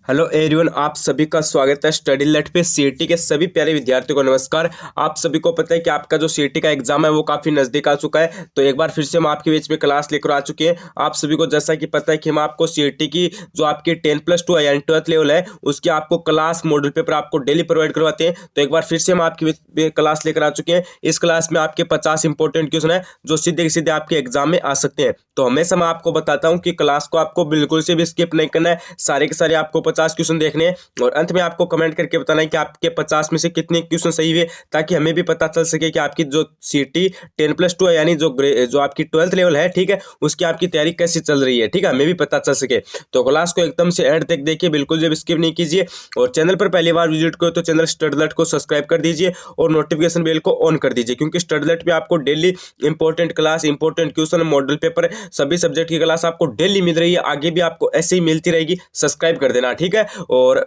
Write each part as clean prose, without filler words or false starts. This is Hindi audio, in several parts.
हेलो एवरीवन, आप सभी का स्वागत है स्टडी लेट पे। सीईटी के सभी प्यारे विद्यार्थियों को नमस्कार। आप सभी को पता है कि आपका जो सीईटी का एग्जाम है वो काफ़ी नज़दीक आ चुका है, तो एक बार फिर से हम आपके बीच में क्लास लेकर आ चुके हैं। आप सभी को जैसा कि पता है कि हम आपको सीईटी की जो आपकी 10+2 है यानी 12th लेवल है उसकी आपको क्लास मॉडल पेपर आपको डेली प्रोवाइड करवाते हैं। तो एक बार फिर से हम आपके बीच में क्लास लेकर आ चुके हैं। इस क्लास में आपके 50 इंपॉर्टेंट क्वेश्चन है जो सीधे सीधे आपके एग्जाम में आ सकते हैं। तो हमेशा मैं आपको बताता हूँ कि क्लास को आपको बिल्कुल से भी स्किप नहीं करना है, सारे के सारे आपको 50 क्वेश्चन देखने हैं और अंत में आपको कमेंट करके बताना है कि आपके 50 में से कितने क्वेश्चन सही हुए, ताकि हमें भी पता चल सके कि आपकी जो सीटी 10+2 है यानी जो आपकी 12th लेवल है, ठीक है, उसकी आपकी तैयारी कैसी चल रही है, ठीक है, हमें भी पता चल सके। तो क्लास को एकदम से एंड तक देखिए, बिल्कुल जब स्किप नहीं कीजिए। और चैनल पर पहली बार विजिट करो तो चैनल स्टडीलर्ट को सब्सक्राइब कर दीजिए और नोटिफिकेशन बेल को ऑन कर दीजिए, क्योंकि स्टडीलर्ट पे आपको daily important class, important question, model paper, सभी सब्जेक्ट की क्लास आपको डेली मिल रही है, आगे भी आपको ऐसे ही मिलती रहेगी। सब्सक्राइब कर देना, ठीक है। और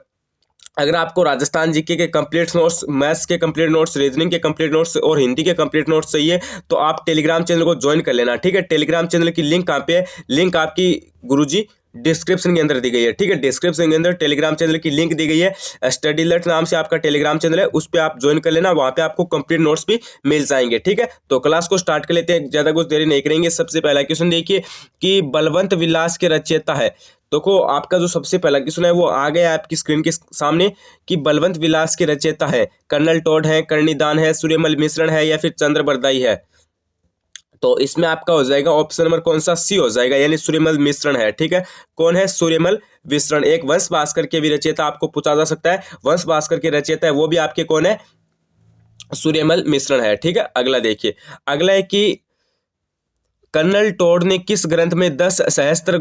अगर आपको राजस्थान जीके के कंप्लीट नोट्स, मैथ्स के कंप्लीट नोट्स, रीजनिंग के कंप्लीट नोट्स और हिंदी के कंप्लीट नोट्स चाहिए तो आप टेलीग्राम चैनल को ज्वाइन कर लेना, ठीक है। टेलीग्राम चैनल की लिंक कहाँ पे है? लिंक आपकी गुरुजी डिस्क्रिप्शन के अंदर दी गई है, ठीक है। डिस्क्रिप्शन के अंदर टेलीग्राम चैनल की लिंक दी गई है। स्टडी अलर्ट नाम से आपका टेलीग्राम चैनल है, उस पर आप ज्वाइन कर लेना, वहाँ पे आपको कंप्लीट नोट्स भी मिल जाएंगे, ठीक है। तो क्लास को स्टार्ट कर लेते हैं, ज़्यादा कुछ देरी नहीं करेंगे। सबसे पहला क्वेश्चन देखिए कि बलवंत विलास के रचयिता है। देखो आपका जो सबसे पहला क्वेश्चन है वो आ गया आपकी स्क्रीन के सामने कि बलवंत विलास के रचयिता है कर्नल टॉड है, कर्णिदान है, सूर्यमल मिश्रण है या फिर चंद्र बरदाई है। तो इसमें आपका हो जाएगा ऑप्शन नंबर कौन सा? सी हो जाएगा, यानी सूर्यमल मिश्रण है, ठीक है। कौन है? सूर्यमल मिश्रण। एक वंश भास्कर के भी रचयिता आपको पूछा जा सकता है, वंश भास्कर के रचयिता है वो भी आपके कौन है? सूर्यमल मिश्रण है, ठीक है। अगला देखिए, अगला है कि कर्नल टॉड ने किस ग्रंथ में 10 सहस्त्र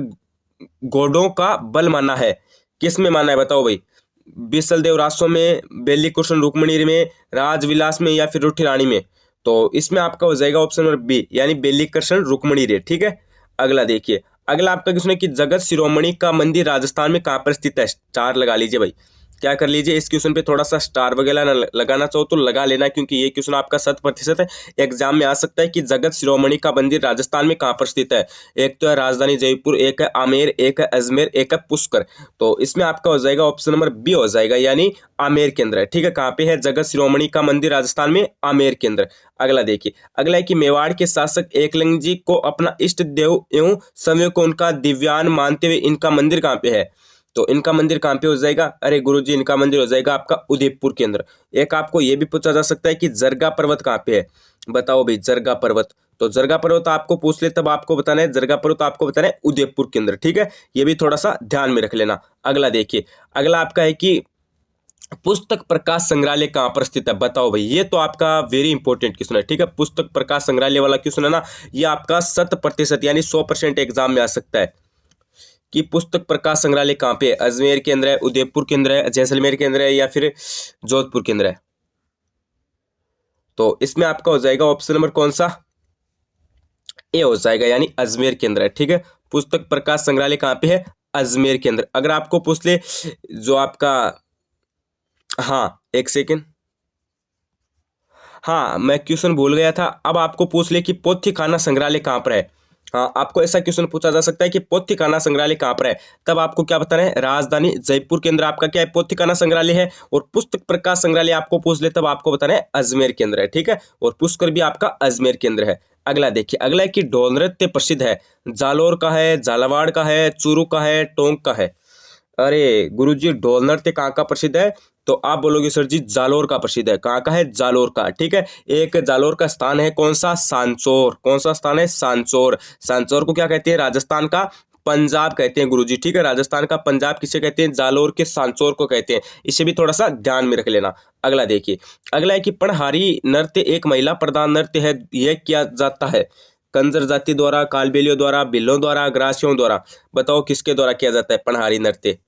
घोड़ों का बल माना है? किस में माना है बताओ भाई? बिसल देव रासो में, बेली कृष्ण रुक्मणी में, राजविलास में या फिर रूठी रानी में? तो इसमें आपका हो जाएगा ऑप्शन नंबर बी, यानी बेली कृष्ण रुक्मणी रे, ठीक है। अगला देखिए, अगला आपका क्वेश्चन है कि जगत शिरोमणि का मंदिर राजस्थान में कहाँ पर स्थित है? स्टार लगा लीजिए भाई, क्या कर लीजिए, इस क्वेश्चन पे थोड़ा सा स्टार वगैरह ना लगाना चाहो तो लगा लेना, क्योंकि ये क्वेश्चन आपका 100% है, एग्जाम में आ सकता है कि जगत शिरोमणि का मंदिर राजस्थान में कहाँ पर स्थित है। एक तो है राजधानी जयपुर, एक है आमेर, एक है अजमेर, एक है पुष्कर। तो इसमें आपका हो जाएगा ऑप्शन नंबर बी हो जाएगा, यानी आमेर के अंदर है, ठीक है। कहाँ पे है जगत शिरोमणि का मंदिर? राजस्थान में, आमेर के अंदर। अगला देखिए, अगला है कि मेवाड़ के शासक एकलिंग जी को अपना इष्ट देव एवं समय को उनका दिव्यान मानते हुए इनका मंदिर कहाँ पे है? तो इनका मंदिर कहाँ पे हो जाएगा? अरे गुरुजी, इनका मंदिर हो जाएगा आपका उदयपुर के अंदर। एक आपको ये भी पूछा जा सकता है कि जरगा पर्वत कहाँ पे है? बताओ भाई, जरगा पर्वत। तो जरगा पर्वत आपको पूछ ले तब आपको बताना है, जरगा पर्वत आपको बताना है उदयपुर के अंदर, ठीक है। ये भी थोड़ा सा ध्यान में रख लेना। अगला देखिए, अगला आपका है कि पुस्तक प्रकाश संग्रहालय कहाँ पर स्थित है? बताओ भाई, ये तो आपका वेरी इंपॉर्टेंट क्वेश्चन है, ठीक है। पुस्तक प्रकाश संग्रहालय वाला क्वेश्चन है ना, ये आपका 100% यानी 100% एग्जाम में आ सकता है कि पुस्तक प्रकाश संग्रहालय कहाँ पे है? अजमेर के अंदर है, उदयपुर के अंदर है, जैसलमेर के अंदर है या फिर जोधपुर के अंदर है? तो इसमें आपका हो जाएगा ऑप्शन नंबर कौन सा? ए हो जाएगा, यानी अजमेर के अंदर है, ठीक है। पुस्तक प्रकाश संग्रहालय कहाँ पे है? अजमेर के अंदर। अगर आपको पूछ ले जो आपका, हाँ एक सेकेंड, हाँ मैं क्वेश्चन भूल गया था। अब आपको पूछ ले कि पोथी खाना संग्रहालय कहाँ पर है? हाँ, आपको ऐसा क्वेश्चन पूछा जा सकता है कि पोथी खाना संग्रहालय कहाँ पर है, तब आपको क्या बताना है? राजधानी जयपुर के अंदर आपका क्या है? पोथी खाना संग्रहालय है। और पुस्तक प्रकाश संग्रहालय आपको पूछ ले तब आपको बताना है अजमेर के अंदर है, ठीक है। और पुष्कर भी आपका अजमेर के अंदर है। अगला देखिए, अगला है कि ढोल नृत्य प्रसिद्ध है, जालोर का है, झालावाड़ का है, चूरू का है, टोंक का है? अरे गुरुजी, ढोल नृत्य कहाँ का प्रसिद्ध है? तो आप बोलोगे सर जी जालोर का प्रसिद्ध है। कहाँ का है? जालोर का, ठीक है। एक जालोर का स्थान है कौन सा? सांचौर। कौन सा स्थान है? सांचौर। सांचौर को क्या कहते हैं? राजस्थान का पंजाब कहते हैं गुरुजी, ठीक है। राजस्थान का पंजाब किसे कहते हैं? जालोर के सांचौर को कहते हैं। इसे भी थोड़ा सा ध्यान में रख लेना। अगला देखिए, अगला है कि पणहारी नृत्य एक महिला प्रधान नृत्य है, यह किया जाता है कंजर जाति द्वारा, कालबेलियों द्वारा, भिल्लों द्वारा, ग्रासियों द्वारा? बताओ किसके द्वारा किया जाता है पणहारी नृत्य?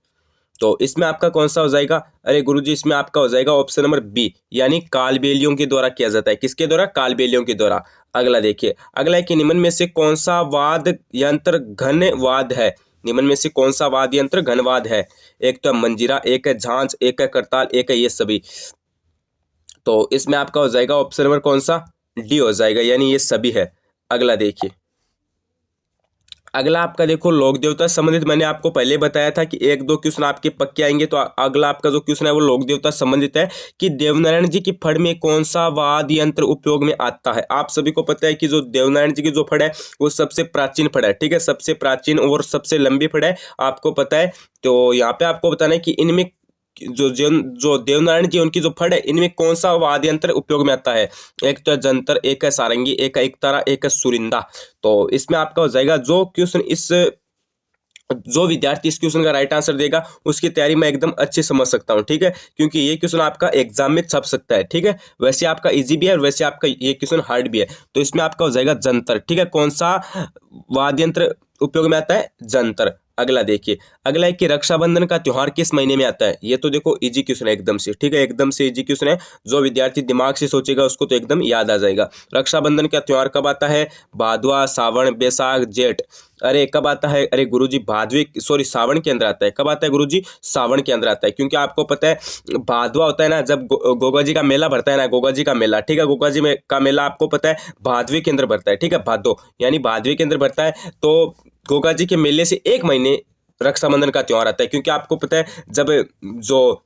तो इसमें आपका कौन सा हो जाएगा? अरे गुरुजी, इसमें आपका हो जाएगा ऑप्शन नंबर बी, यानी कालबेलियों के द्वारा किया जाता है। किसके द्वारा? कालबेलियों के द्वारा। अगला देखिए, अगला है कि निम्न में से कौन सा वाद यंत्र घनवाद है? निम्न में से कौन सा वाद यंत्र घनवाद है? एक तो है मंजीरा, एक है झांझ, एक है करताल, एक है ये सभी। तो इसमें आपका हो जाएगा ऑप्शन नंबर कौन सा? डी हो जाएगा, यानी ये सभी है। अगला देखिए, अगला आपका देखो लोक देवता से संबंधित मैंने आपको पहले बताया था कि एक दो क्वेश्चन आपके पक्के आएंगे। तो अगला आपका जो क्वेश्चन है वो लोक देवता से संबंधित है कि देवनारायण जी की फड़ में कौन सा वाद्य यंत्र उपयोग में आता है। आप सभी को पता है कि जो देवनारायण जी की जो फड़ है वो सबसे प्राचीन फड़ है, ठीक है, सबसे प्राचीन और सबसे लंबी फड़ है, आपको पता है। तो यहाँ पे आपको बताना है कि इनमें जो देवनारायण जी उनकी जो फड़ है इनमें कौन सा वाद्य यंत्र उपयोग में आता है। एक तो है जंतर, एक है सारंगी, एक है एकतारा, एक है सुरिंदा। तो इसमें आपका हो जाएगा जो क्वेश्चन जो विद्यार्थी इस क्वेश्चन का राइट आंसर देगा उसकी तैयारी मैं एकदम अच्छे समझ सकता हूं, ठीक है, क्योंकि ये क्वेश्चन आपका एग्जाम में छप सकता है, ठीक है। वैसे आपका इजी भी है और वैसे आपका ये क्वेश्चन हार्ड भी है। तो इसमें आपका हो जाएगा जंतर, ठीक है। कौन सा वाद्य यंत्र उपयोग में आता है? जंतर। अगला देखिए, अगला है कि रक्षाबंधन का त्योहार किस महीने में आता है। ये तो देखो इजी क्वेश्चन है एकदम से, ठीक है, एकदम से इजी क्वेश्चन है। जो विद्यार्थी दिमाग से सोचेगा उसको तो एकदम याद आ जाएगा। रक्षाबंधन का त्योहार कब आता है? भादवा, सावन, बैसाख, जेठ। अरे कब आता है? अरे गुरुजी भादवे सॉरी सावन के अंदर आता है। कब आता है गुरुजी? सावन के अंदर आता है, क्योंकि आपको पता है भादवा होता है ना, जब गोगा जी का मेला भरता है ना, गोगा जी का मेला, ठीक है, गोगा जी का मेला आपको पता है भादवे के अंदर भरता है, ठीक है, भादो यानी भादवे के अंदर भरता है। तो गोगा जी के मेले से एक महीने रक्षाबंधन का त्योहार आता है, क्योंकि आपको पता है जब जो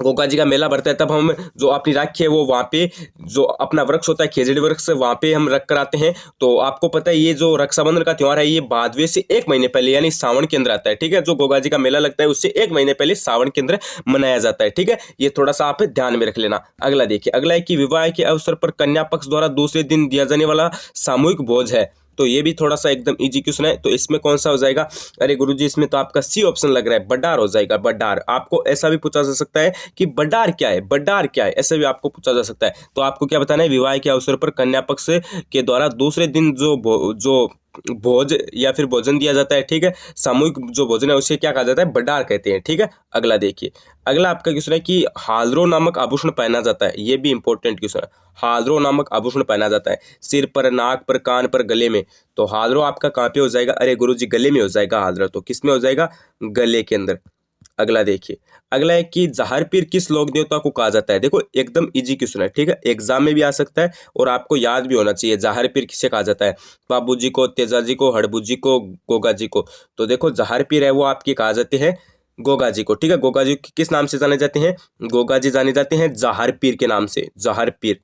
गोगा जी का मेला भरता है तब हम जो अपनी राखी है वो वहाँ पे जो अपना वृक्ष होता है खेजड़ी वृक्ष वहाँ पे हम रख कर आते हैं। तो आपको पता है ये जो रक्षाबंधन का त्योहार है ये भादवे से एक महीने पहले यानी सावन के अंदर आता है, ठीक है। जो गोगा जी का मेला लगता है उससे एक महीने पहले सावन के अंदर मनाया जाता है, ठीक है। ये थोड़ा सा आप ध्यान में रख लेना। अगला देखिए, अगला है कि विवाह के अवसर पर कन्या पक्ष द्वारा दूसरे दिन दिया जाने वाला सामूहिक भोज है। तो ये भी थोड़ा सा एकदम इजी क्वेश्चन है। तो इसमें कौन सा हो जाएगा? अरे गुरुजी इसमें तो आपका सी ऑप्शन लग रहा है, बड्डार हो जाएगा। बड्डार। आपको ऐसा भी पूछा जा सकता है कि बड्डार क्या है, बड्डार क्या है, ऐसे भी आपको पूछा जा सकता है। तो आपको क्या बताना है? विवाह के अवसर पर कन्या पक्ष के द्वारा दूसरे दिन जो भोज या फिर भोजन दिया जाता है, ठीक है, सामूहिक जो भोजन है उसे क्या कहा जाता है? बड्डार कहते हैं, ठीक है। अगला देखिए, अगला आपका क्वेश्चन है कि हालरो नामक आभूषण पहना जाता है। ये भी इंपॉर्टेंट क्वेश्चन है। हालरो नामक आभूषण पहना जाता है सिर पर, नाक पर, कान पर, गले में। तो हालरो आपका कहाँ पे हो जाएगा? अरे गुरुजी गले में हो जाएगा हालरो। तो किस में हो जाएगा? गले के अंदर। अगला देखिए, अगला है कि जहर पीर किस लोक देवता को कहा जाता है। देखो एकदम इजी क्वेश्चन है, ठीक है, एग्जाम में भी आ सकता है और आपको याद भी होना चाहिए। जहर पीर किसे कहा जाता है? बाबू जी को, तेजा जी को, हड़बू जी को, गोगा जी को। तो देखो जहर पीर है वो आपके कहा जाते हैं गोगा जी को, ठीक है। गोगा जी किस नाम से जाने जाते हैं? गोगा जी जाने जाते हैं जहर पीर के नाम से, जहर पीर,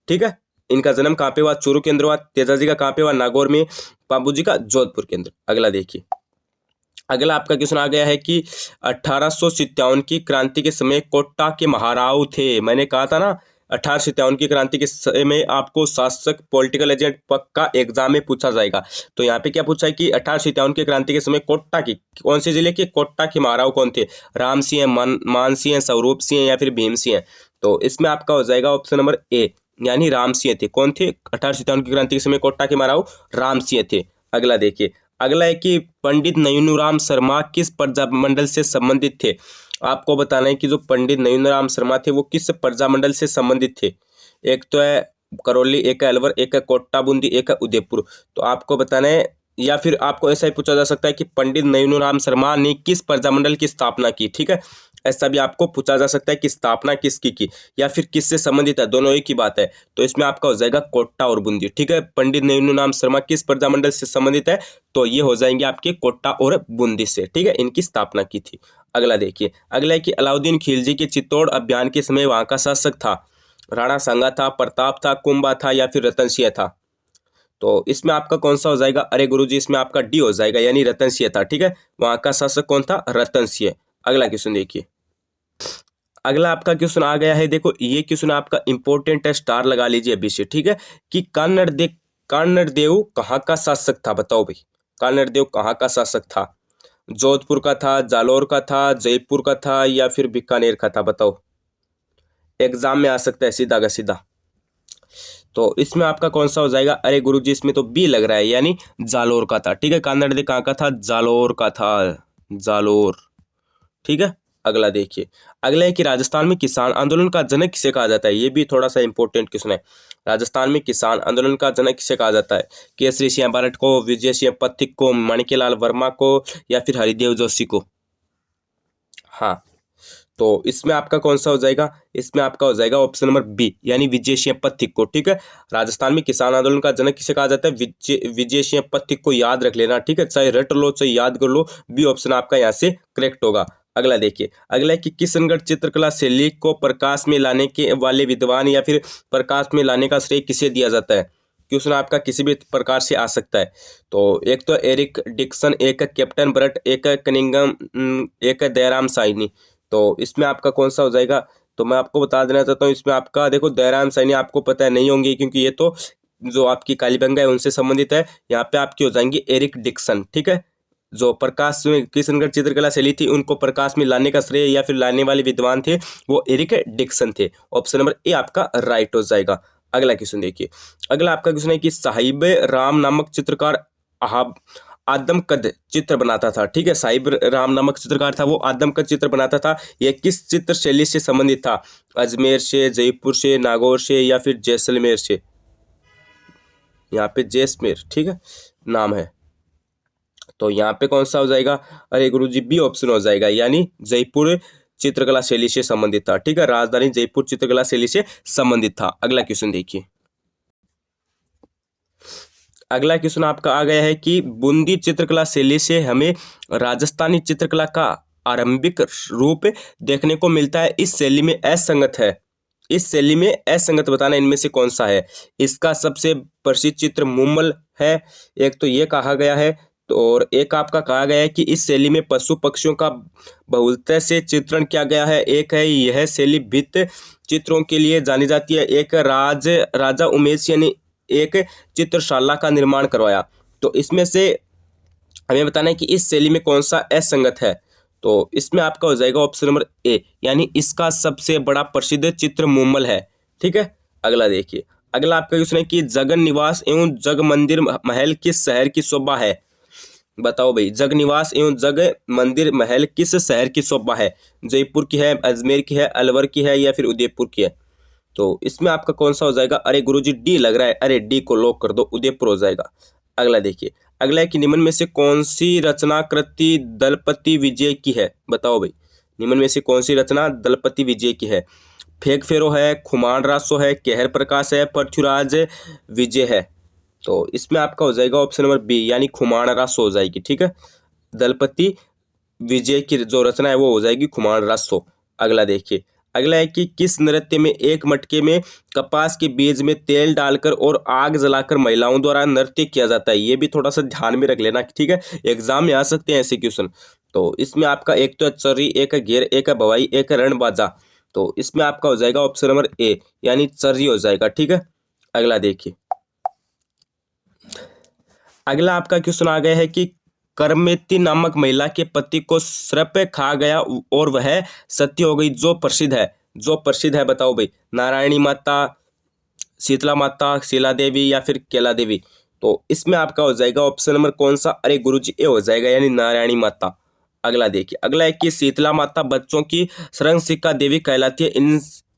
ठीक है। इनका जन्म कहाँ पे हुआ? चूरू के अंदर हुआ। तेजा जी का कहाँ पे हुआ? नागौर में। बाबू जी का जोधपुर के अंदर। अगला देखिए, अगला आपका क्वेश्चन आ गया है कि 1857 की क्रांति के समय कोटा के महाराव थे। मैंने कहा था ना 1857 की क्रांति के समय आपको शासक पॉलिटिकल एजेंट पक्का एग्जाम में पूछा जाएगा। तो यहाँ पे क्या पूछा है कि 1857 की क्रांति के समय कोटा की कौन से जिले के कोटा के महाराव कौन थे? राम सिंह, मान सिंह, स्वरूप सिंह या फिर भीम सिंह। तो इसमें आपका हो जाएगा ऑप्शन नंबर ए, यानी राम सिंह थे। कौन थे 1857 की क्रांति के समय कोटा के महाराव? राम सिंह थे। अगला देखिए, अगला है कि पंडित नयनूराम शर्मा किस प्रजामंडल से संबंधित थे। आपको बताना है कि जो पंडित नयनूराम शर्मा थे वो किस प्रजामंडल से संबंधित थे। एक तो है करौली, एक है अलवर, एक है कोटा बूंदी, एक है उदयपुर। तो आपको बताना है, या फिर आपको ऐसा ही पूछा जा सकता है कि पंडित नयनूराम शर्मा ने किस प्रजामंडल की स्थापना की, ठीक है। ऐसा भी आपको पूछा जा सकता है कि स्थापना किसकी की या फिर किससे संबंधित है, दोनों एक ही बात है। तो इसमें आपका हो जाएगा कोटा और बूंदी, ठीक है। पंडित नयनूराम शर्मा किस प्रजामंडल से संबंधित है? तो ये हो जाएंगे आपके कोटा और बूंदी से, ठीक है, इनकी स्थापना की थी। अगला देखिए, अगला है कि अलाउद्दीन खिलजी के चित्तौड़ अभियान के समय वहां का शासक था। राणा सांगा था, प्रताप था, कुंभा था या फिर रतन सिंह था। तो इसमें आपका कौन सा हो जाएगा? अरे गुरुजी इसमें आपका डी हो जाएगा, यानी रतन सिंह था, ठीक है। वहां का शासक कौन था? रतन सिंह। अगला क्वेश्चन देखिए, अगला आपका क्वेश्चन आ गया है। देखो ये क्वेश्चन आपका इंपॉर्टेंट है, स्टार लगा लीजिए अभी से, ठीक है। कि कान्नड़ देव कहाँ का शासक था? बताओ भाई, कान्नड़ देव कहाँ का शासक था? जोधपुर का था, जालोर का था, जयपुर का था या फिर बीकानेर का था? बताओ, एग्जाम में आ सकता है सीधा का सीधा। तो इसमें आपका कौन सा हो जाएगा? अरे गुरुजी इसमें तो बी लग रहा है, यानी जालोर का था, ठीक है। कान्नड़ देव कहाँ का था? जालोर का था, जालोर, ठीक है। अगला देखिए, अगला है कि राजस्थान में किसान आंदोलन का जनक किसे कहा जाता है। ये भी थोड़ा सा इंपॉर्टेंट क्वेश्चन है। राजस्थान में किसान आंदोलन का जनक किसे कहा जाता है? केसरी सिंह बारट को, विजय सिंह पथिक को, माणिक्यलाल वर्मा को या फिर हरिदेव जोशी को? हाँ, तो इसमें आपका कौन सा हो जाएगा, इसमें आपका हो जाएगा ऑप्शन नंबर बी यानी विजय सिंह पथिक को। ठीक है, राजस्थान में किसान आंदोलन का जनक किसे कहा जाता है, विजय सिंह पथिक को याद रख लेना। ठीक है, चाहे रट लो चाहे याद कर लो, बी ऑप्शन आपका यहाँ से करेक्ट होगा। अगला देखिए, अगला है कि किशनगढ़ चित्रकला शैली को प्रकाश में लाने के वाले विद्वान या फिर प्रकाश में लाने का श्रेय किसे दिया जाता है। क्वेश्चन आपका किसी भी प्रकार से आ सकता है। तो एक तो एरिक डिक्सन, एक कैप्टन ब्रट, एक कनिंगम, एक दयाराम साइनी। तो इसमें आपका कौन सा हो जाएगा, तो मैं आपको बता देना चाहता हूँ, इसमें आपका देखो दयाराम साइनी आपको पता है नहीं होंगे, क्योंकि ये तो जो आपकी कालीबंगा है उनसे संबंधित है। यहाँ पे आपकी हो जाएंगी एरिक डिक्सन। ठीक है, जो प्रकाश में किशनगढ़ चित्रकला शैली थी उनको प्रकाश में लाने का श्रेय या फिर लाने वाले विद्वान थे वो एरिक डिक्सन थे। ऑप्शन नंबर ए आपका राइट हो जाएगा। अगला क्वेश्चन देखिए, अगला आपका क्वेश्चन है कि साहिब राम नामक चित्रकार आदमकद चित्र बनाता था। ठीक है, साहिब राम नामक चित्रकार था, वो आदमकद चित्र बनाता था। यह किस चित्र शैली से संबंधित था, अजमेर से, जयपुर से, नागौर से या फिर जैसलमेर से। यहाँ पे जैसलमेर ठीक है नाम है, तो यहाँ पे कौन सा हो जाएगा, अरे गुरुजी बी ऑप्शन हो जाएगा यानी जयपुर चित्रकला शैली से संबंधित था। ठीक है, राजधानी जयपुर चित्रकला शैली से संबंधित था। अगला क्वेश्चन देखिए, अगला क्वेश्चन आपका आ गया है कि बूंदी चित्रकला शैली से हमें राजस्थानी चित्रकला का आरंभिक रूप देखने को मिलता है। इस शैली में असंगत है, इस शैली में असंगत बताना इनमें से कौन सा है। इसका सबसे प्रसिद्ध चित्र मुम्मल है, एक तो ये कहा गया है, तो और एक आपका कहा गया है कि इस शैली में पशु पक्षियों का बहुलता से चित्रण किया गया है। एक है यह शैली भित्त चित्रों के लिए जानी जाती है। एक राजा उमेश यानी एक चित्रशाला का निर्माण करवाया। तो इसमें से हमें बताना है कि इस शैली में कौन सा असंगत है। तो इसमें आपका हो जाएगा ऑप्शन नंबर ए यानी इसका सबसे बड़ा प्रसिद्ध चित्र मुम्मल है। ठीक है, अगला देखिए, अगला आपका क्वेश्चन है कि जगन निवास एवं जग मंदिर महल किस शहर की शोभा है। बताओ भाई, जग निवास एवं जग मंदिर महल किस शहर की शोभा है, जयपुर की है, अजमेर की है, अलवर की है या फिर उदयपुर की है। तो इसमें आपका कौन सा हो जाएगा, अरे गुरुजी डी लग रहा है, अरे डी को लॉक कर दो, उदयपुर हो जाएगा। अगला देखिए, अगला है कि निम्न में से कौन सी रचना कृति दलपति विजय की है। बताओ भाई, निम्न में से कौन सी रचना दलपति विजय की है। फेक फेरो है, खुमान रासो है, कहर प्रकाश है, पृथ्वीराज विजय है। तो इसमें आपका हो जाएगा ऑप्शन नंबर बी यानी खुमान रासो हो जाएगी। ठीक है, दलपति विजय की जो रचना है वो हो जाएगी खुमान रासो। अगला देखिए, अगला है कि किस नृत्य में एक मटके में कपास के बीज में तेल डालकर और आग जलाकर महिलाओं द्वारा नृत्य किया जाता है। ये भी थोड़ा सा ध्यान में रख लेना। ठीक है, एग्जाम में आ सकते हैं ऐसे क्वेश्चन। तो इसमें आपका एक तो चर्री, एक है घेर, एक है भवाई, एक है रणबाजा। तो इसमें आपका हो जाएगा ऑप्शन नंबर ए यानी चर्री हो जाएगा। ठीक है, अगला देखिए, अगला आपका क्वेश्चन आ गया है कि करमेती नामक महिला के पति को सर्प खा गया और वह सती हो गई, जो प्रसिद्ध है, जो प्रसिद्ध है। बताओ भाई, नारायणी माता, शीतला माता, शीला देवी या फिर केला देवी। तो इसमें आपका हो जाएगा ऑप्शन नंबर कौन सा, अरे गुरुजी ए हो जाएगा यानी नारायणी माता। अगला देखिए, अगला है कि शीतला माता बच्चों की सर्वशिक्षा देवी कहलाती है।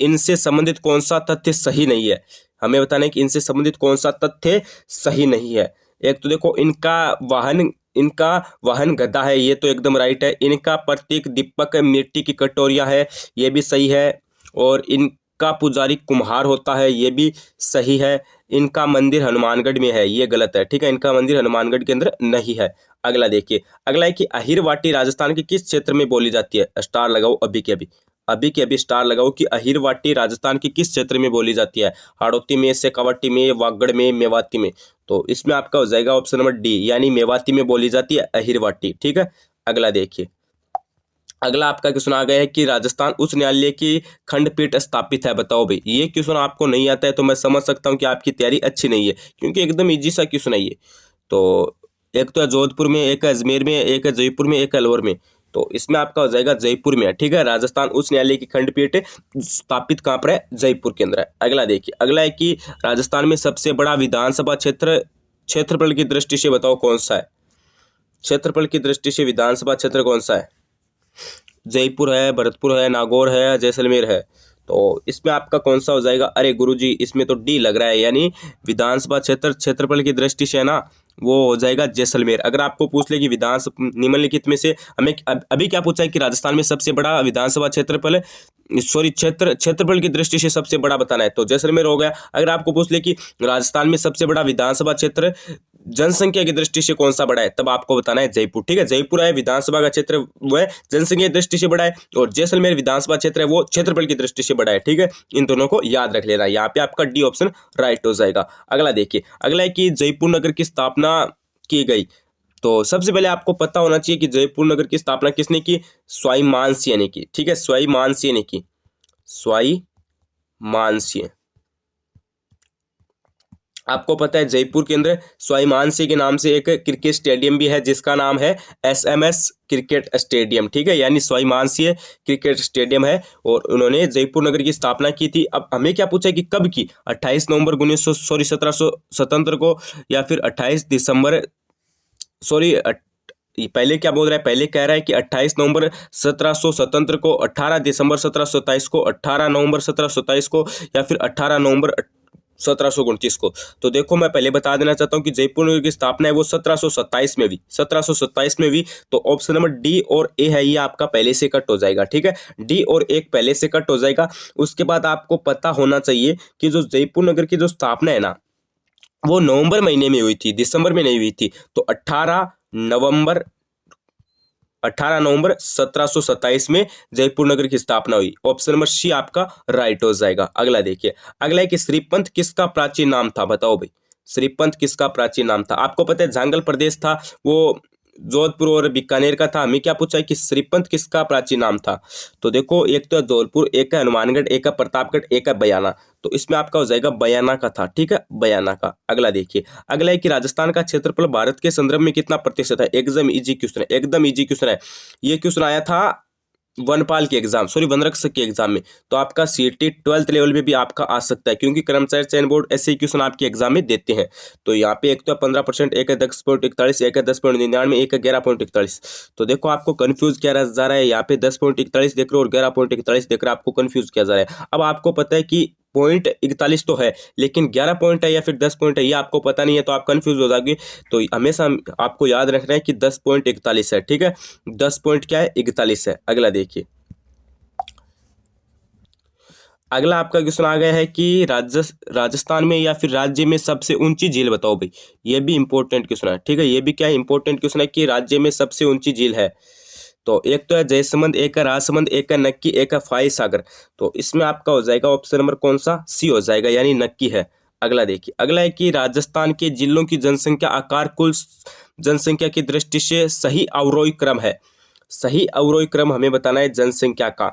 इनसे संबंधित कौन सा तथ्य सही नहीं है। हमें बताना है कि इनसे संबंधित कौन सा तथ्य सही नहीं है। एक तो देखो, इनका वाहन गधा है, ये तो एकदम राइट है। इनका प्रतीक दीपक मिट्टी की कटोरियां है, ये भी सही है। और इनका पुजारी कुम्हार होता है, ये भी सही है। इनका मंदिर हनुमानगढ़ में है, ये गलत है। ठीक है, इनका मंदिर हनुमानगढ़ के अंदर नहीं है। अगला देखिए, अगला है कि अहिरवाटी राजस्थान के किस क्षेत्र में बोली जाती है। स्टार लगाओ अभी के अभी स्टार लगाओ कि अहिरवाटी राजस्थान के किस क्षेत्र में बोली जाती है। हाड़ौती में, शेखावाटी में, वागड़ में, मेवाती में। तो इसमें आपका हो जाएगा ऑप्शन नंबर डी यानी मेवाती में बोली जाती है अहिरवाटी। ठीक है, अगला देखिए, अगला आपका क्वेश्चन आ गया है कि राजस्थान उच्च न्यायालय की खंडपीठ स्थापित है। बताओ भाई, ये क्वेश्चन आपको नहीं आता है तो मैं समझ सकता हूँ कि आपकी तैयारी अच्छी नहीं है, क्योंकि एकदम इजी सा क्वेश्चन है ये। तो एक तो है जोधपुर में, एक है अजमेर में, एक है जयपुर में, एक है अलवर में। तो इसमें आपका हो जाएगा जयपुर में है। ठीक है, राजस्थान उच्च न्यायालय की खंडपीठ स्थापित कहाँ पर है, जयपुर के अंदर है। अगला देखिए, अगला है कि राजस्थान में सबसे बड़ा विधानसभा क्षेत्रफल की दृष्टि से बताओ कौन सा है। क्षेत्रफल की दृष्टि से विधानसभा क्षेत्र कौन सा है। जयपुर है, भरतपुर है, नागौर है, जैसलमेर है। तो इसमें आपका कौन सा हो जाएगा, अरे गुरुजी इसमें तो डी लग रहा है यानी विधानसभा क्षेत्रफल की दृष्टि से है ना, वो हो जाएगा जैसलमेर। अगर आपको पूछ ले कि विधानसभा निम्नलिखित में से हमें अभी क्या पूछा है कि राजस्थान में सबसे बड़ा विधानसभा क्षेत्रफल सॉरी क्षेत्रफल की दृष्टि से सबसे बड़ा बताना है तो जैसलमेर हो गया। अगर आपको पूछ ले कि राजस्थान में सबसे बड़ा विधानसभा क्षेत्र जनसंख्या की दृष्टि से कौन सा बड़ा है, तब आपको बताना है जयपुर। ठीक है, जयपुर है विधानसभा का क्षेत्र, वो है जनसंख्या की दृष्टि से बड़ा है, और जैसलमेर विधानसभा क्षेत्र है वो क्षेत्रफल की दृष्टि से बड़ा है। ठीक है, इन दोनों को याद रख लेना। यहाँ पे आपका डी ऑप्शन राइट हो जाएगा। अगला देखिए, अगला है कि जयपुर नगर की स्थापना की गई। तो सबसे पहले आपको पता होना चाहिए कि जयपुर नगर की स्थापना किसने की, स्वाई मानसिंह ने की। ठीक है, स्वाई मानसिंह ने की, स्वाई मानसिंह। आपको पता है जयपुर के अंदर स्वाई मानसिंह के नाम से एक क्रिकेट स्टेडियम भी है जिसका नाम है एसएमएस क्रिकेट स्टेडियम। ठीक है, यानी स्वाई मानसिंह क्रिकेट स्टेडियम है और उन्होंने जयपुर नगर की स्थापना की थी। अब हमें क्या पूछा है कि कब की, 28 नवंबर 1777 को, या फिर 28 दिसंबर सॉरी पहले क्या बोल रहा है, पहले कह रहा है कि 28 नवंबर 1777 को, 18 दिसंबर 1727 को, 18 नवंबर 1727 को, या फिर 18 नवंबर 1729 को। तो देखो मैं पहले बता देना चाहता हूं कि जयपुर नगर की स्थापना है वो 1727 में भी, 1727 में भी। तो ऑप्शन नंबर डी और ए है ये आपका पहले से कट हो जाएगा। ठीक है, डी और एक पहले से कट हो जाएगा। उसके बाद आपको पता होना चाहिए कि जो जयपुर नगर की जो स्थापना है ना, वो नवंबर महीने में हुई थी, दिसंबर में नहीं हुई थी। तो 18 नवंबर 1727 में जयपुर नगर की स्थापना हुई। ऑप्शन नंबर सी आपका राइट हो जाएगा। अगला देखिए, अगला है कि श्रीपंथ किसका प्राचीन नाम था, बताओ भाई श्रीपंथ किसका प्राचीन नाम था। आपको पता है जांगल प्रदेश था वो जोधपुर और बीकानेर का था। हमें क्या पूछा है कि श्रीपंथ किसका प्राचीन नाम था। तो देखो एक तो है जोधपुर, एक है हनुमानगढ़, एक है प्रतापगढ़, एक है बयाना। तो इसमें आपका हो जाएगा बयाना का था। ठीक है, बयाना का। अगला देखिए, अगला है कि राजस्थान का क्षेत्रफल भारत के संदर्भ में कितना प्रतिशत है। एकदम इजी क्वेश्चन है, एकदम इजी क्वेश्चन है। ये क्वेश्चन आया था वनपाल के एग्जाम, सॉरी वनरक्षक के एग्जाम में। तो आपका सीटी 12th लेवल में भी आपका आ सकता है, क्योंकि कर्मचारी चयन बोर्ड ऐसे क्वेश्चन आपके एग्जाम में देते हैं। तो यहाँ पे एक तो 15%, एक है 10.41, एक है 10.99, एक है 11.41। तो देखो आपको कंफ्यूज किया जा रहा है, यहाँ पे 10.41 देख रहे हो और 11.41 देख रहे हो, आपको कंफ्यूज किया जा रहा है। अब आपको पता है कि 0.41 तो है, लेकिन 11 पॉइंट है या फिर 10 पॉइंट है ये आपको पता नहीं है, तो आप कंफ्यूज हो जाओगे। तो हमेशा आपको याद रखना है कि 10.41 है। ठीक है, 10 पॉइंट क्या है, 41 है। अगला देखिए, अगला आपका क्वेश्चन आ गया है कि राजस्थान में या फिर राज्य में सबसे ऊंची झील बताओ भाई। ये भी इंपॉर्टेंट क्वेश्चन है। ठीक है, ये भी क्या है, इंपॉर्टेंट क्वेश्चन है कि राज्य में सबसे ऊंची झील है। तो एक तो है जयसमंद, एक है राजसमंद, एक है नक्की, एक है फाई सागर। तो इसमें आपका हो जाएगा ऑप्शन नंबर कौन सा, सी हो जाएगा, यानी नक्की है। अगला देखिए, अगला है कि राजस्थान के जिलों की जनसंख्या आकार कुल जनसंख्या की दृष्टि से सही अवरोही क्रम है। सही अवरोही क्रम हमें बताना है जनसंख्या का।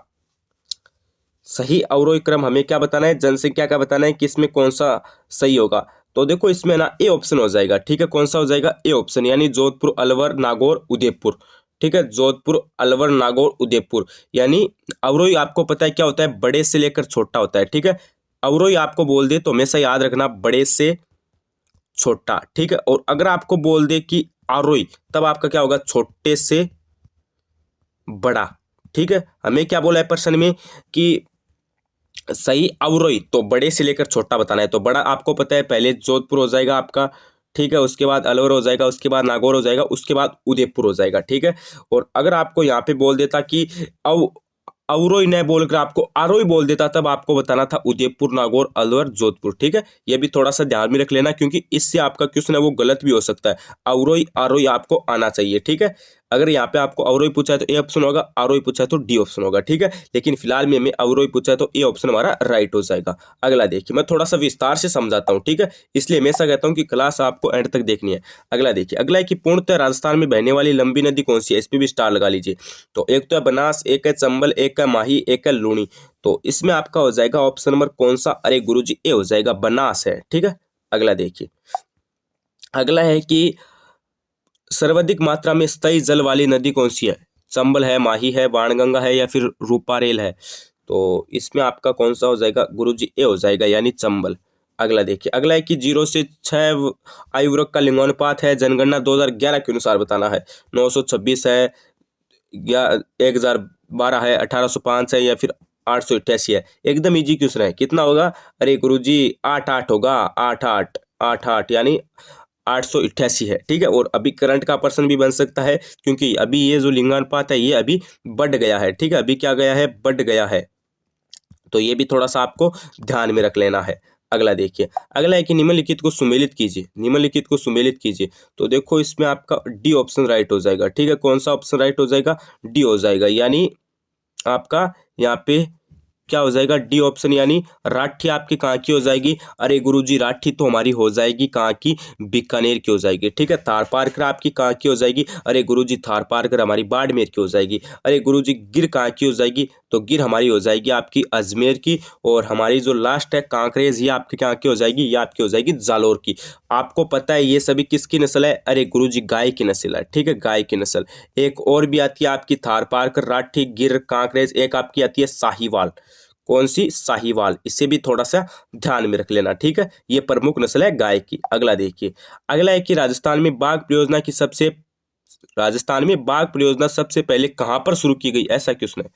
सही अवरोही क्रम हमें क्या बताना है, जनसंख्या का बताना है कि इसमें कौन सा सही होगा। तो देखो इसमें ना ए ऑप्शन हो जाएगा। ठीक है, कौन सा हो जाएगा, ए ऑप्शन, यानी जोधपुर, अलवर, नागौर, उदयपुर। ठीक है, जोधपुर, अलवर, नागौर, उदयपुर। यानी अवरोही आपको पता है क्या होता है, बड़े से लेकर छोटा होता है। ठीक है, अवरोही आपको बोल दे तो हमेशा याद रखना बड़े से छोटा। ठीक है, और अगर आपको बोल दे कि आरोही, तब आपका क्या होगा, छोटे से बड़ा। ठीक है, हमें क्या बोला है प्रश्न में कि सही अवरोही तो बड़े से लेकर छोटा बताना है। तो बड़ा आपको पता है पहले जोधपुर हो जाएगा आपका। ठीक है, उसके बाद अलवर हो जाएगा, उसके बाद नागौर हो जाएगा, उसके बाद उदयपुर हो जाएगा। ठीक है, और अगर आपको यहाँ पे बोल देता कि अव अवरोही न बोलकर आपको आरोही बोल देता, तब आपको बताना था उदयपुर, नागौर, अलवर, जोधपुर। ठीक है, ये भी थोड़ा सा ध्यान में रख लेना, क्योंकि इससे आपका क्वेश्चन है वो गलत भी हो सकता है। अवरोही आरोही आपको आना चाहिए। ठीक है, अगर यहाँ पे आपको अवरोही पूछा है तो ए ऑप्शन होगा, आरोही पूछा है तो डी ऑप्शन होगा। ठीक है, लेकिन फिलहाल में हमें अवरोही पूछा है तो ए ऑप्शन हमारा राइट हो जाएगा। अगला देखिए, मैं थोड़ा सा विस्तार से समझाता हूँ। ठीक है, इसलिए हमेशा कहता हूँ कि क्लास आपको एंड तक देखनी है। अगला देखिए, अगला है कि पूर्णतः राजस्थान में बहने वाली लंबी नदी कौन सी है, इस पर भी स्टार लगा लीजिए। तो एक तो है बनास, एक है चंबल, एक है माही, एक है लूणी। तो इसमें आपका हो जाएगा ऑप्शन नंबर कौन सा, अरे गुरुजी ए हो जाएगा, बनास है। ठीक है, अगला देखिए, अगला है कि सर्वाधिक मात्रा में स्थायी जल वाली नदी कौन सी है। चंबल है, माही है, बाणगंगा है, या फिर रूपारेल है। तो इसमें आपका कौन सा हो जाएगा, गुरुजी ए हो जाएगा, यानी चंबल। अगला देखिए, अगला है कि 0 से 6 आयु वर्ग का लिंगानुपात है, जनगणना 2011 के अनुसार बताना है। 926 है, या 1012 है, 1805 है, या फिर 888 है। एकदम इजी क्वेश्चन है। कितना होगा, अरे गुरुजी 8 8 होगा, 8 8 8 8, यानी 888 है, ठीक है। और अभी करंट का पर्सन भी बन सकता है, क्योंकि अभी ये जो लिंगानुपात है ये अभी बढ़ गया है, ठीक है। अभी क्या गया है, बढ़ गया है। तो ये भी थोड़ा सा आपको ध्यान में रख लेना है। अगला देखिए, अगला है कि निम्नलिखित को सुमेलित कीजिए, निम्नलिखित को सुमेलित कीजिए। तो देखो इसमें आपका डी ऑप्शन राइट हो जाएगा, ठीक है। कौन सा ऑप्शन राइट हो जाएगा, डी हो जाएगा, यानी आपका यहाँ पे क्या हो जाएगा, डी ऑप्शन, यानी राठी आपकी कहाँ की हो जाएगी। अरे गुरुजी राठी तो हमारी हो जाएगी कहाँ की, बीकानेर की हो जाएगी, ठीक है। थार पारकर आपकी कहाँ की हो जाएगी, अरे गुरुजी थार पारकर हमारी बाड़मेर की हो जाएगी। अरे गुरुजी गिर कहाँ की हो जाएगी, तो गिर हमारी हो जाएगी आपकी अजमेर की। और हमारी जो लास्ट है कांकरेज, ये आपकी कहाँ की हो जाएगी, ये आपकी हो जाएगी जालोर की। आपको पता है ये सभी किसकी नस्ल है, अरे गुरुजी गाय की नस्ल है, ठीक है, गाय की नस्ल। एक और भी आती है आपकी थार पारकर, राठी, गिर, कांकरेज, एक आपकी आती है साहीवाल। कौन सी, साहीवाल। इसे भी थोड़ा सा ध्यान में रख लेना, ठीक है। ये प्रमुख नस्ल है गाय की। अगला देखिए, अगला है कि राजस्थान में बाघ परियोजना सबसे पहले कहां पर शुरू की गई, ऐसा क्वेश्चन है।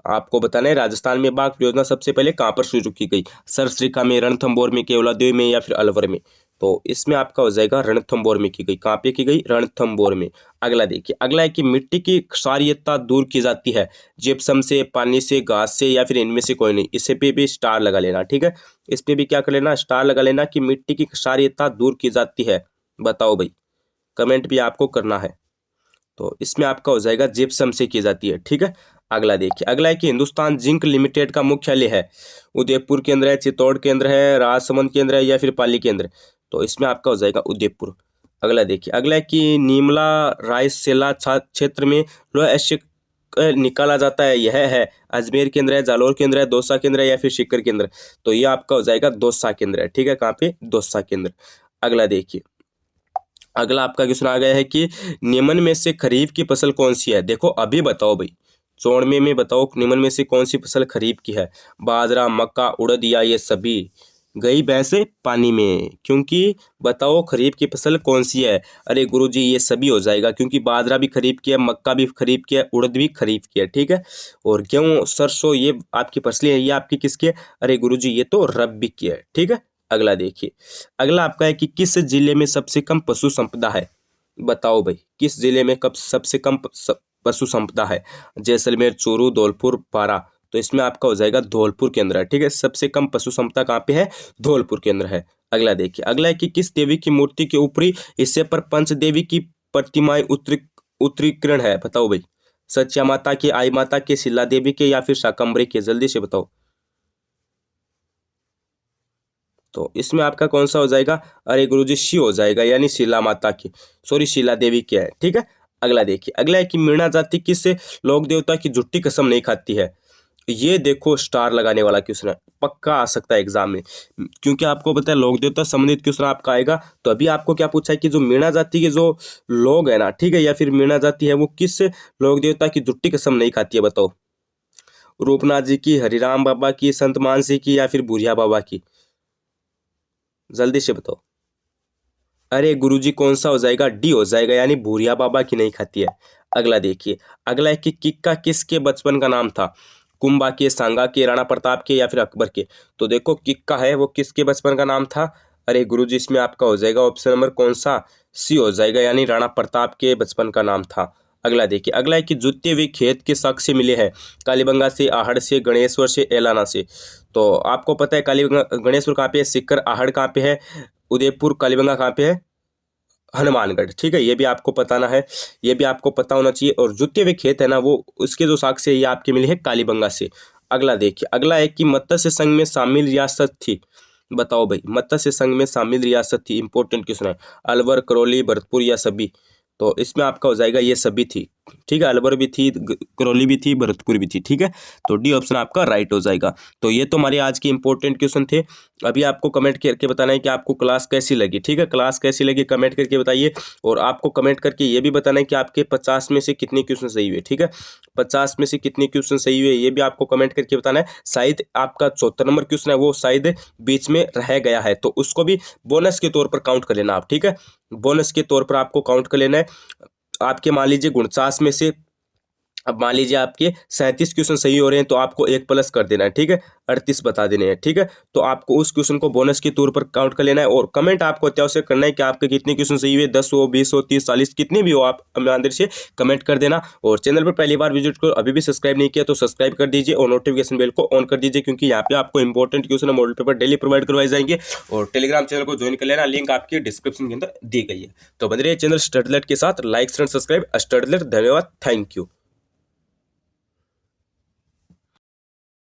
आपको बताना है राजस्थान में बाघ परियोजना सबसे पहले कहां पर शुरू की गई, सरसरिका में, रणथंभौर में, केवलादेव में, या फिर अलवर में। तो इसमें आपका हो जाएगा रणथंभौर में की गई। कहां पे की गई, रणथंभौर में। अगला देखिए, अगला है कि मिट्टी की क्षारीयता दूर की जाती है जिप्सम से, पानी से, घास से, या फिर इनमें से कोई नहीं। इसे पे भी स्टार लगा लेना, ठीक है। इस पे भी क्या कर लेना, स्टार लगा लेना कि मिट्टी की क्षारीयता दूर की जाती है। बताओ भाई, कमेंट भी आपको करना है। तो इसमें आपका हो जाएगा जिप्सम से की जाती है, ठीक है। अगला देखिए, अगला है कि हिंदुस्तान जिंक लिमिटेड का मुख्यालय है उदयपुर केंद्र है, चित्तौड़ केंद्र है, राजसमंद केंद्र है, या फिर पाली केंद्र। तो इसमें आपका हो जाएगा उदयपुर। अगला देखिए, अगला है कि नीमला रायसेला क्षेत्र में लोह अयस्क निकाला जाता है, यह है अजमेर केंद्र है, जालोर केंद्र है, दौसा केंद्र है, या फिर सीकर केंद्र। तो ये आपका हो जाएगा दौसा केंद्र है, ठीक है। कहाँ पे, दौसा केंद्र। अगला देखिए, अगला आपका क्वेश्चन आ गया है कि निम्न में से खरीफ की फसल कौन सी है। देखो अभी बताओ भाई, 94 में बताओ निम्न में से कौन सी फसल खरीफ की है। बाजरा, मक्का, उड़द, या ये सभी। गई भैंसे पानी में, क्योंकि बताओ खरीफ की फसल कौन सी है। अरे गुरुजी ये सभी हो जाएगा, क्योंकि बाजरा भी खरीफ की है, मक्का भी खरीफ की है, उड़द भी खरीफ की है, ठीक है। और गेहूं, सरसों, ये आपकी फसलें हैं, ये आपकी किसकी है, अरे गुरुजी ये तो रबी की है, ठीक है। अगला देखिए, अगला आपका है कि किस जिले में सबसे कम पशु संपदा है। बताओ भाई, किस जिले में कब सबसे कम पशु संपदा है। जैसलमेर, चूरू, धौलपुर, पारा। तो इसमें आपका हो जाएगा धौलपुर के अंदर है, ठीक है। सबसे कम पशु संपदा कहाँ पे है, धौलपुर के अंदर है। अगला देखिए, अगला है कि किस देवी की मूर्ति के ऊपरी हिस्से पर पंचदेवी की प्रतिमाएं उत्कीर्ण है। बताओ भाई, सच्या माता के, आई माता के, शिला देवी के, या फिर शाकंभरी के। जल्दी से बताओ। तो इसमें आपका कौन सा हो जाएगा, अरे गुरुजी शी हो जाएगा, यानी शिला माता की, सॉरी शिला देवी की है, ठीक है। अगला देखिए, अगला है कि मीणा जाति किस लोक देवता की झूठी कसम नहीं खाती है। ये देखो स्टार लगाने वाला क्वेश्चन है, पक्का आ सकता है एग्जाम में, क्योंकि आपको पता है लोक देवता संबंधित क्वेश्चन आपका आएगा। तो अभी आपको क्या पूछा है कि जो मीणा जाति के जो लोग है ना, ठीक है, या फिर मीणा जाति है, वो किस लोक देवता की झूठी कसम नहीं खाती है। बताओ, रूपनाथ जी की, हरिराम बाबा की, संत मानसी की, या फिर बुढ़िया बाबा की। जल्दी से बताओ। अरे गुरुजी कौन सा हो जाएगा, डी हो जाएगा, यानी भूरिया बाबा की नहीं खाती है। अगला देखिए, अगला है कि किक्का किसके बचपन का नाम था। कुंभा के, सांगा के, राणा प्रताप के, या फिर अकबर के। तो देखो किक्का है वो किसके बचपन का नाम था। अरे गुरुजी इसमें आपका हो जाएगा ऑप्शन नंबर कौन सा, सी हो जाएगा, यानी राणा प्रताप के बचपन का नाम था। अगला देखिए, अगला है कि जुते हुए खेत के साक्ष्य मिले हैं कालीबंगा से, आहड़ से, गणेश्वर से, एलाना से। तो आपको पता है कालीबंगा, गणेश्वर कहाँ पे है, सीकर, आहड़ कहाँ पे है, उदयपुर, कालीबंगा कहाँ पे है, हनुमानगढ़, ठीक है। ये भी आपको बताना है, ये भी आपको पता होना चाहिए। और जुते हुए खेत है ना, वो उसके जो साक्ष्य है ये आपके मिले हैं कालीबंगा से। अगला देखिए, अगला है कि मत्स्य संघ में शामिल रियासत थी। बताओ भाई, मत्स्य संघ में शामिल रियासत थी, इंपॉर्टेंट क्वेश्चन है। अलवर, करौली, भरतपुर, या सभी। तो इसमें आपका हो जाएगा ये सभी थी, ठीक है। अलवर भी थी, करौली भी थी, भरतपुर भी थी, ठीक है। तो डी ऑप्शन आपका राइट हो जाएगा। तो ये तो हमारे आज के इंपॉर्टेंट क्वेश्चन थे। अभी आपको कमेंट करके बताना है कि आपको क्लास कैसी लगी, ठीक है। क्लास कैसी लगी कमेंट करके बताइए। और आपको कमेंट करके ये भी बताना है कि आपके 50 में से कितने क्वेश्चन सही हुए, ठीक है। 50 में से कितने क्वेश्चन सही हुए ये भी आपको कमेंट करके बताना है। शायद आपका 74 नंबर क्वेश्चन है वो शायद बीच में रह गया है, तो उसको भी बोनस के तौर पर काउंट कर लेना आप, ठीक है। बोनस के तौर पर आपको काउंट कर लेना है। आपके मान लीजिए 49 में से अब मान लीजिए आपके 37 क्वेश्चन सही हो रहे हैं तो आपको 1 प्लस कर देना है, ठीक है, 38 बता देने हैं, ठीक है। तो आपको उस क्वेश्चन को बोनस के तौर पर काउंट कर लेना है और कमेंट आपको अत्यावश्यक करना है कि आपके कितने क्वेश्चन सही हुए, 10 हो, 20 हो, 30, 40 कितने भी हो, आप ईमानदारी से कमेंट कर देना। और चैनल पर पहली बार विजिट को अभी भी सब्सक्राइब नहीं किया तो सब्सक्राइब कर दीजिए और नोटिफिकेशन बेल को ऑन कर दीजिए, क्योंकि यहाँ पे आपको important question model paper daily provide करवाए जाएंगे। और टेलीग्राम चैनल को ज्वाइन कर लेना, लिंक आपकी डिस्क्रिप्शन के अंदर दी गई है। तो बने रहिए चैनल स्टडी अलर्ट के साथ, like and subscribe study alert. धन्यवाद, थैंक यू।